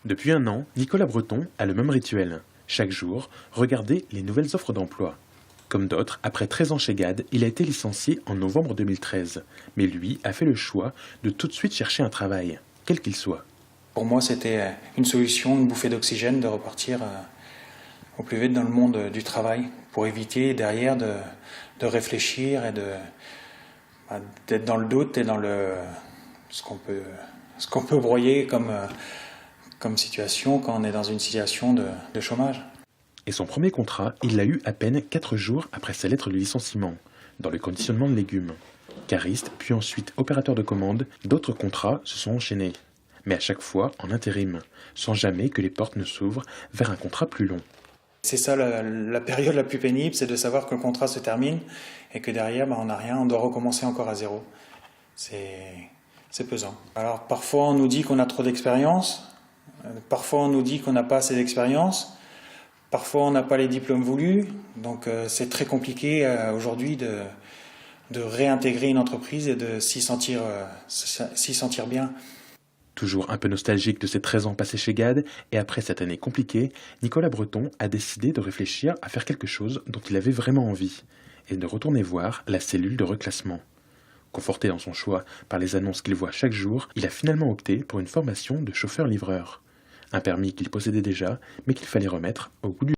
Depuis un an, Nicolas Breton a le même rituel. Chaque jour, regarder les nouvelles offres d'emploi. Comme d'autres, après 13 ans chez GAD, il a été licencié en novembre 2013. Mais lui a fait le choix de tout de suite chercher un travail, quel qu'il soit. Pour moi, c'était une solution, une bouffée d'oxygène de repartir au plus vite dans le monde du travail pour éviter derrière de réfléchir et d'être dans le doute et dans ce qu'on peut broyer comme situation quand on est dans une situation de chômage. Et son premier contrat, il l'a eu à peine 4 jours après sa lettre de licenciement, dans le conditionnement de légumes. Cariste, puis ensuite opérateur de commande, d'autres contrats se sont enchaînés. Mais à chaque fois en intérim, sans jamais que les portes ne s'ouvrent vers un contrat plus long. C'est ça la période la plus pénible, c'est de savoir que le contrat se termine et que derrière, on n'a rien, on doit recommencer encore à zéro. C'est pesant. Alors parfois on nous dit qu'on a trop d'expérience, parfois on nous dit qu'on n'a pas assez d'expérience, parfois on n'a pas les diplômes voulus, donc c'est très compliqué aujourd'hui de réintégrer une entreprise et de s'y sentir bien. Toujours un peu nostalgique de ses 13 ans passés chez GAD, et après cette année compliquée, Nicolas Breton a décidé de réfléchir à faire quelque chose dont il avait vraiment envie, et de retourner voir la cellule de reclassement. Conforté dans son choix par les annonces qu'il voit chaque jour, il a finalement opté pour une formation de chauffeur-livreur. Un permis qu'il possédait déjà, mais qu'il fallait remettre au goût du